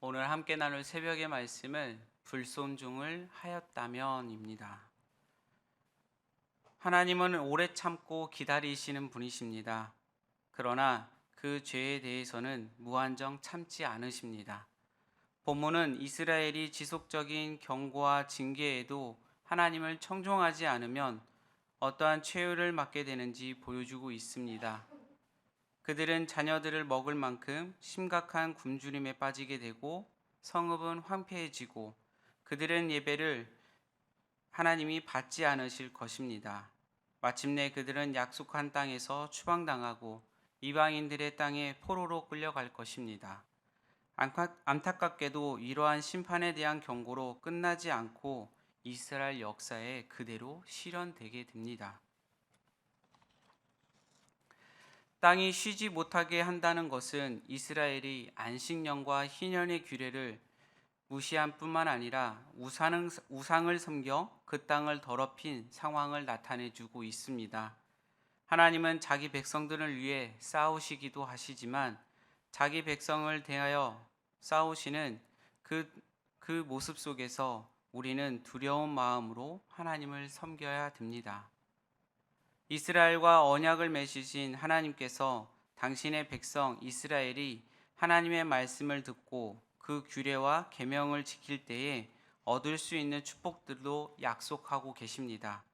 오늘 함께 나눌 새벽의 말씀은 불순종을 하였다면입니다. 하나님은 오래 참고 기다리시는 분이십니다. 그러나 그 죄에 대해서는 무한정 참지 않으십니다. 본문은 이스라엘이 지속적인 경고와 징계에도 하나님을 청종하지 않으면 어떠한 최후를 맞게 되는지 보여주고 있습니다. 그들은 자녀들을 먹을 만큼 심각한 굶주림에 빠지게 되고 성읍은 황폐해지고 그들은 예배를 하나님이 받지 않으실 것입니다. 마침내 그들은 약속한 땅에서 추방당하고 이방인들의 땅에 포로로 끌려갈 것입니다. 안타깝게도 이러한 심판에 대한 경고로 끝나지 않고 이스라엘 역사에 그대로 실현되게 됩니다. 땅이 쉬지 못하게 한다는 것은 이스라엘이 안식년과 희년의 규례를 무시한 뿐만 아니라 우상을 섬겨 그 땅을 더럽힌 상황을 나타내 주고 있습니다. 하나님은 자기 백성들을 위해 싸우시기도 하시지만 자기 백성을 대하여 싸우시는 그 모습 속에서 우리는 두려운 마음으로 하나님을 섬겨야 됩니다. 이스라엘과 언약을 맺으신 하나님께서 당신의 백성 이스라엘이 하나님의 말씀을 듣고 그 규례와 계명을 지킬 때에 얻을 수 있는 축복들도 약속하고 계십니다.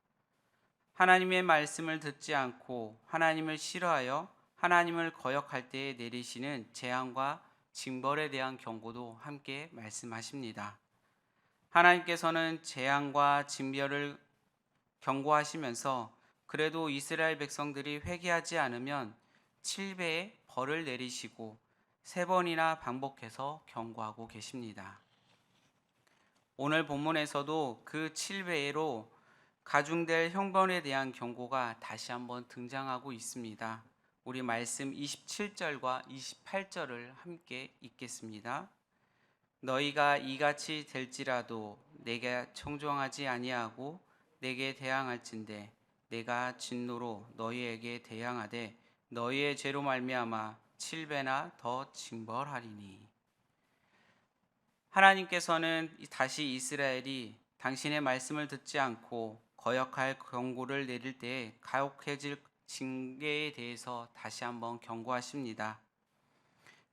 하나님의 말씀을 듣지 않고 하나님을 싫어하여 하나님을 거역할 때에 내리시는 재앙과 징벌에 대한 경고도 함께 말씀하십니다. 하나님께서는 재앙과 징벌을 경고하시면서 그래도 이스라엘 백성들이 회개하지 않으면 7배의 벌을 내리시고 3번이나 반복해서 경고하고 계십니다. 오늘 본문에서도 그 7배로 가중될 형벌에 대한 경고가 다시 한번 등장하고 있습니다. 우리 말씀 27절과 28절을 함께 읽겠습니다. 너희가 이같이 될지라도 내게 청종하지 아니하고 내게 대항할진대 내가 진노로 너희에게 대항하되 너희의 죄로 말미암아 7배나 더 징벌하리니. 하나님께서는 다시 이스라엘이 당신의 말씀을 듣지 않고 거역할 경고를 내릴 때에 가혹해질 징계에 대해서 다시 한번 경고하십니다.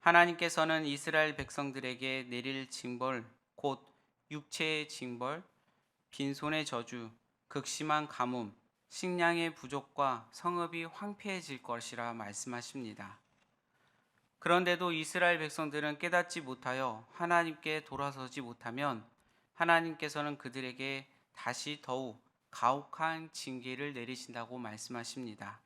하나님께서는 이스라엘 백성들에게 내릴 징벌, 곧 육체의 징벌, 빈손의 저주, 극심한 가뭄, 식량의 부족과 성읍이 황폐해질 것이라 말씀하십니다. 그런데도 이스라엘 백성들은 깨닫지 못하여 하나님께 돌아서지 못하면 하나님께서는 그들에게 다시 더욱 가혹한 징계를 내리신다고 말씀하십니다.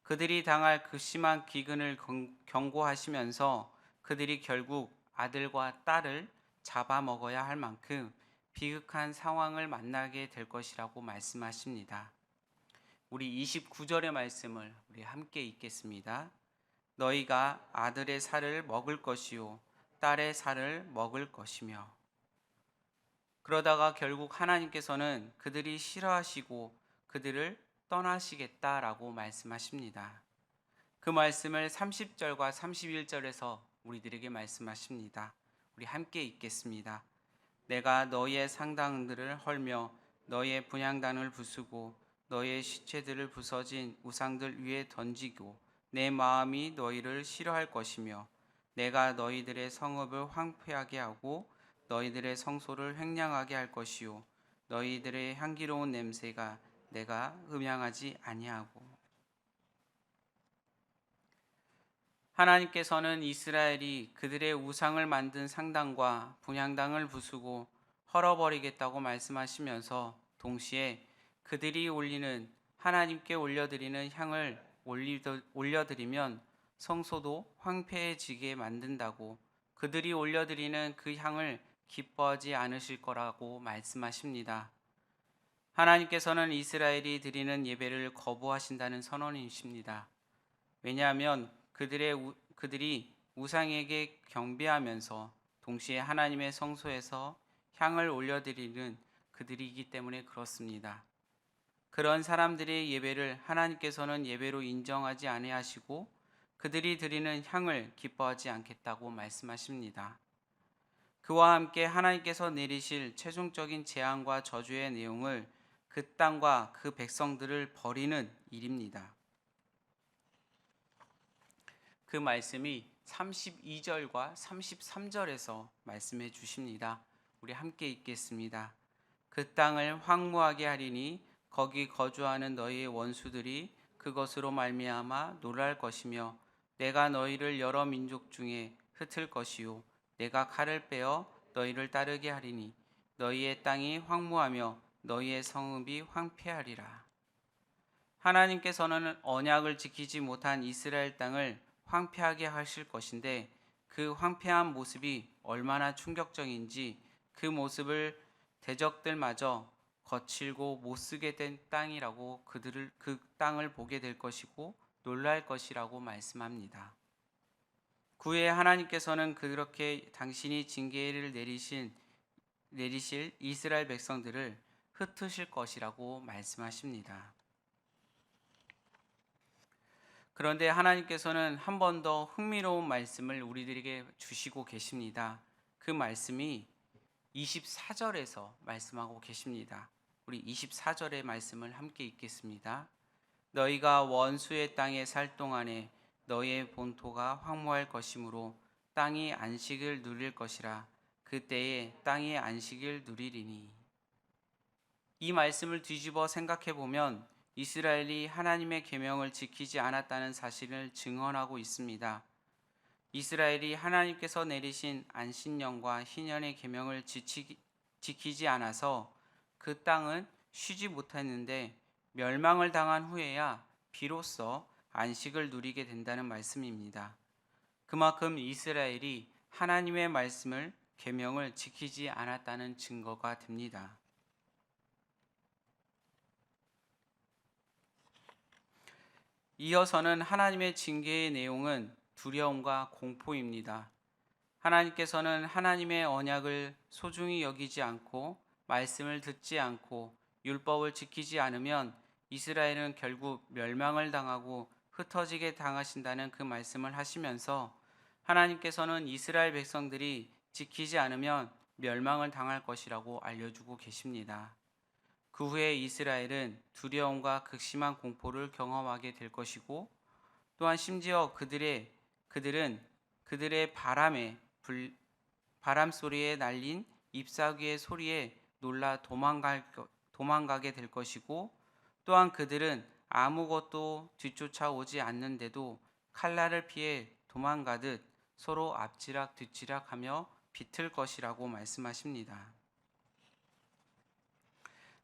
그들이 당할 극심한 기근을 경고하시면서 그들이 결국 아들과 딸을 잡아먹어야 할 만큼 비극한 상황을 만나게 될 것이라고 말씀하십니다. 우리 29절의 말씀을 우리 함께 읽겠습니다. 너희가 아들의 살을 먹을 것이요 딸의 살을 먹을 것이며. 그러다가 결국 하나님께서는 그들이 싫어하시고 그들을 떠나시겠다라고 말씀하십니다. 그 말씀을 30절과 31절에서 우리들에게 말씀하십니다. 우리 함께 읽겠습니다. 내가 너희의 상당들을 헐며 너희의 분향단을 부수고 너희의 시체들을 부서진 우상들 위에 던지고 내 마음이 너희를 싫어할 것이며 내가 너희들의 성읍을 황폐하게 하고 너희들의 성소를 횡령하게 할 것이요 너희들의 향기로운 냄새가 내가 음양하지 아니하고. 하나님께서는 이스라엘이 그들의 우상을 만든 상당과 분향당을 부수고 헐어버리겠다고 말씀하시면서 동시에 그들이 하나님께 올려드리는 향을 올려드리면 성소도 황폐해지게 만든다고, 그들이 올려드리는 그 향을 기뻐하지 않으실 거라고 말씀하십니다. 하나님께서는 이스라엘이 드리는 예배를 거부하신다는 선언이십니다. 왜냐하면 그들이 우상에게 경배하면서 동시에 하나님의 성소에서 향을 올려드리는 그들이기 때문에 그렇습니다. 그런 사람들의 예배를 하나님께서는 예배로 인정하지 아니하시고 그들이 드리는 향을 기뻐하지 않겠다고 말씀하십니다. 그와 함께 하나님께서 내리실 최종적인 재앙과 저주의 내용을 그 땅과 그 백성들을 버리는 일입니다. 그 말씀이 32절과 33절에서 말씀해 주십니다. 우리 함께 읽겠습니다. 그 땅을 황무하게 하리니 거기 거주하는 너희의 원수들이 그것으로 말미암아 놀랄 것이며 내가 너희를 여러 민족 중에 흩을 것이요 내가 칼을 빼어 너희를 따르게 하리니 너희의 땅이 황무하며 너희의 성읍이 황폐하리라. 하나님께서는 언약을 지키지 못한 이스라엘 땅을 황폐하게 하실 것인데 그 황폐한 모습이 얼마나 충격적인지 그 모습을 대적들마저 거칠고 못쓰게 된 땅이라고 그 땅을 보게 될 것이고 놀랄 것이라고 말씀합니다. 구에 하나님께서는 그렇게 당신이 징계를 내리실 이스라엘 백성들을 흩으실 것이라고 말씀하십니다. 그런데 하나님께서는 한 번 더 흥미로운 말씀을 우리들에게 주시고 계십니다. 그 말씀이 24절에서 말씀하고 계십니다. 우리 24절의 말씀을 함께 읽겠습니다. 너희가 원수의 땅에 살 동안에 너희의 본토가 황무할 것이므로 땅이 안식을 누릴 것이라. 그때에 땅이 안식을 누리리니. 이 말씀을 뒤집어 생각해 보면 이스라엘이 하나님의 계명을 지키지 않았다는 사실을 증언하고 있습니다. 이스라엘이 하나님께서 내리신 안식년과 희년의 계명을 지키지 않아서 그 땅은 쉬지 못했는데 멸망을 당한 후에야 비로소 안식을 누리게 된다는 말씀입니다. 그만큼 이스라엘이 하나님의 말씀을 계명을 지키지 않았다는 증거가 됩니다. 이어서는 하나님의 징계의 내용은 두려움과 공포입니다. 하나님께서는 하나님의 언약을 소중히 여기지 않고 말씀을 듣지 않고 율법을 지키지 않으면 이스라엘은 결국 멸망을 당하고 흩어지게 당하신다는 그 말씀을 하시면서 하나님께서는 이스라엘 백성들이 지키지 않으면 멸망을 당할 것이라고 알려주고 계십니다. 그 후에 이스라엘은 두려움과 극심한 공포를 경험하게 될 것이고 또한 심지어 그들은 그들의 바람 소리에 날린 잎사귀의 소리에 놀라 도망가게 될 것이고 또한 그들은 아무것도 뒤쫓아오지 않는데도 칼날을 피해 도망가듯 서로 앞지락 뒤지락하며 비틀 것이라고 말씀하십니다.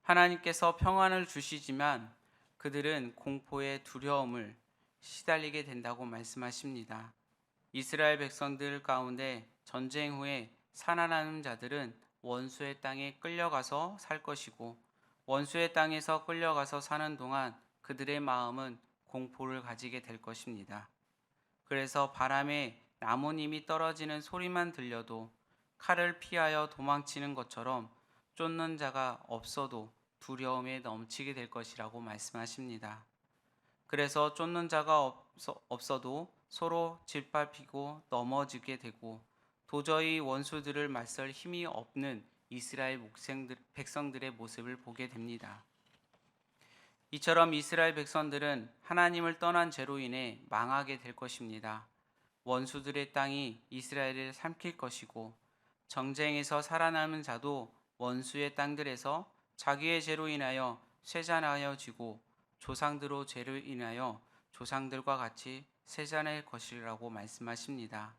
하나님께서 평안을 주시지만 그들은 공포의 두려움을 시달리게 된다고 말씀하십니다. 이스라엘 백성들 가운데 전쟁 후에 살아남은 자들은 원수의 땅에 끌려가서 살 것이고 원수의 땅에서 끌려가서 사는 동안 그들의 마음은 공포를 가지게 될 것입니다. 그래서 바람에 나뭇잎이 떨어지는 소리만 들려도 칼을 피하여 도망치는 것처럼 쫓는 자가 없어도 두려움에 넘치게 될 것이라고 말씀하십니다. 그래서 쫓는 자가 없어도 서로 짓밟히고 넘어지게 되고 도저히 원수들을 맞설 힘이 없는 이스라엘 백성들의 모습을 보게 됩니다. 이처럼 이스라엘 백성들은 하나님을 떠난 죄로 인해 망하게 될 것입니다. 원수들의 땅이 이스라엘을 삼킬 것이고 정쟁에서 살아남은 자도 원수의 땅들에서 자기의 죄로 인하여 쇠잔하여지고 조상들의 죄로 인하여 조상들과 같이 쇠잔할 것이라고 말씀하십니다.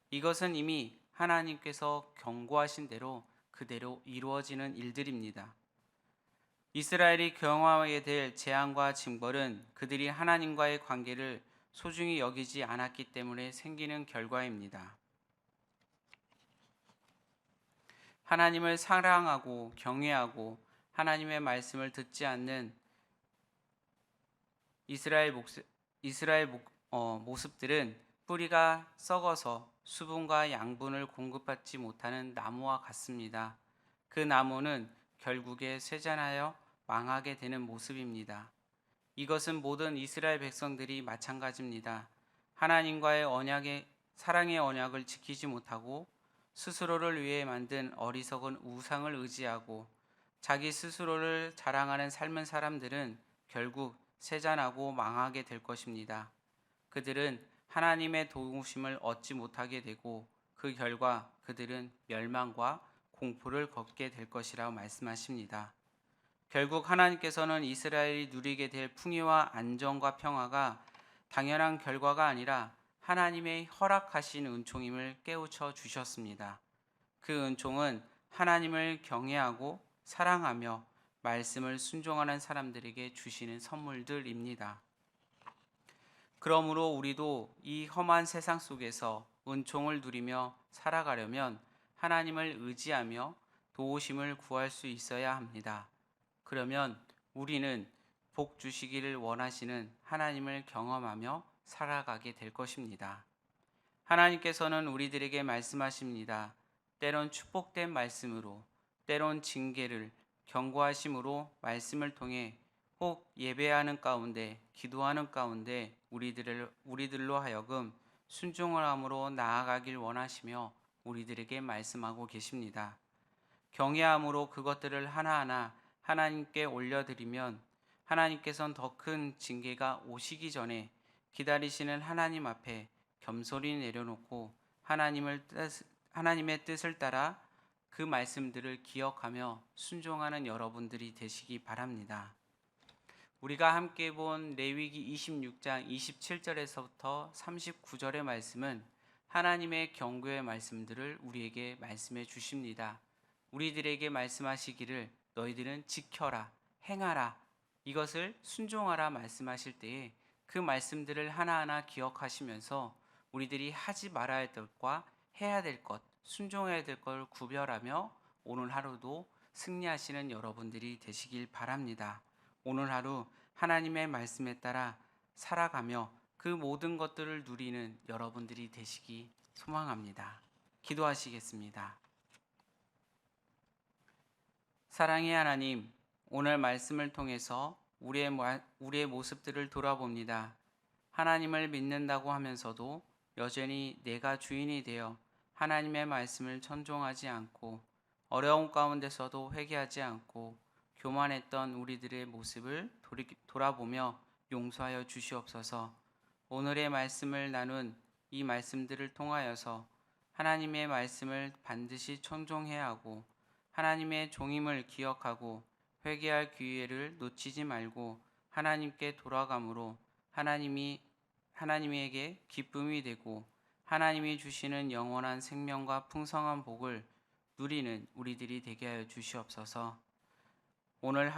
이것은 이미 하나님께서 경고하신 대로 그대로 이루어지는 일들입니다. 이스라엘이 경험하게 될 재앙과 징벌은 그들이 하나님과의 관계를 소중히 여기지 않았기 때문에 생기는 결과입니다. 하나님을 사랑하고 경외하고 하나님의 말씀을 듣지 않는 이스라엘 모습들은 뿌리가 썩어서 수분과 양분을 공급받지 못하는 나무와 같습니다. 그 나무는 결국에 쇠잔하여 망하게 되는 모습입니다. 이것은 모든 이스라엘 백성들이 마찬가지입니다. 하나님과의 사랑의 언약을 지키지 못하고 스스로를 위해 만든 어리석은 우상을 의지하고 자기 스스로를 자랑하는 삶은 사람들은 결국 세잔하고 망하게 될 것입니다. 그들은 하나님의 도우심을 얻지 못하게 되고 그 결과 그들은 멸망과 공포를 겪게 될 것이라고 말씀하십니다. 결국 하나님께서는 이스라엘이 누리게 될 풍요와 안정과 평화가 당연한 결과가 아니라 하나님의 허락하신 은총임을 깨우쳐 주셨습니다. 그 은총은 하나님을 경외하고 사랑하며 말씀을 순종하는 사람들에게 주시는 선물들입니다. 그러므로 우리도 이 험한 세상 속에서 은총을 누리며 살아가려면 하나님을 의지하며 도우심을 구할 수 있어야 합니다. 그러면 우리는 복 주시기를 원하시는 하나님을 경험하며 살아가게 될 것입니다. 하나님께서는 우리들에게 말씀하십니다. 때론 축복된 말씀으로, 때론 징계를 경고하심으로 말씀을 통해 혹 예배하는 가운데, 기도하는 가운데 우리들로 하여금 순종을 함으로 나아가길 원하시며 우리들에게 말씀하고 계십니다. 경외함으로 그것들을 하나하나 하나님께 올려드리면 하나님께서는 더 큰 징계가 오시기 전에 기다리시는 하나님 앞에 겸손히 내려놓고 하나님의 뜻을 따라 그 말씀들을 기억하며 순종하는 여러분들이 되시기 바랍니다. 우리가 함께 본 레위기 26장 27절에서부터 39절의 말씀은 하나님의 경고의 말씀들을 우리에게 말씀해 주십니다. 우리들에게 말씀하시기를 너희들은 지켜라, 행하라, 이것을 순종하라 말씀하실 때에 그 말씀들을 하나하나 기억하시면서 우리들이 하지 말아야 할 것과 해야 될 것, 순종해야 될 걸 구별하며 오늘 하루도 승리하시는 여러분들이 되시길 바랍니다. 오늘 하루 하나님의 말씀에 따라 살아가며 그 모든 것들을 누리는 여러분들이 되시기 소망합니다. 기도하시겠습니다. 사랑의 하나님, 오늘 말씀을 통해서 우리의 모습들을 돌아봅니다. 하나님을 믿는다고 하면서도 여전히 내가 주인이 되어 하나님의 말씀을 천종하지 않고 어려움 가운데서도 회개하지 않고 교만했던 우리들의 모습을 돌아보며 용서하여 주시옵소서. 오늘의 말씀을 나눈 이 말씀들을 통하여서 하나님의 말씀을 반드시 천종해야 하고 하나님의 종임을 기억하고 회개할 기회를 놓치지 말고 하나님께 돌아감으로 하나님에게 기쁨이 되고 하나님이 주시는 영원한 생명과 풍성한 복을 누리는 우리들이 되게 하여 주시옵소서. 오늘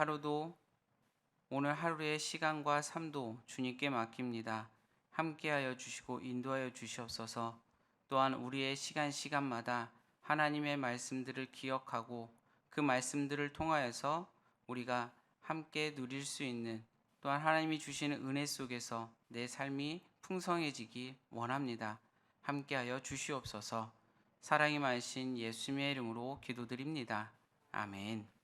하루의 시간과 삶도 주님께 맡깁니다. 함께하여 주시고 인도하여 주시옵소서. 또한 우리의 시간마다 하나님의 말씀들을 기억하고 그 말씀들을 통하여서 우리가 함께 누릴 수 있는 또한 하나님이 주시는 은혜 속에서 내 삶이 풍성해지기 원합니다. 함께하여 주시옵소서. 사랑이 많으신 예수님의 이름으로 기도드립니다. 아멘.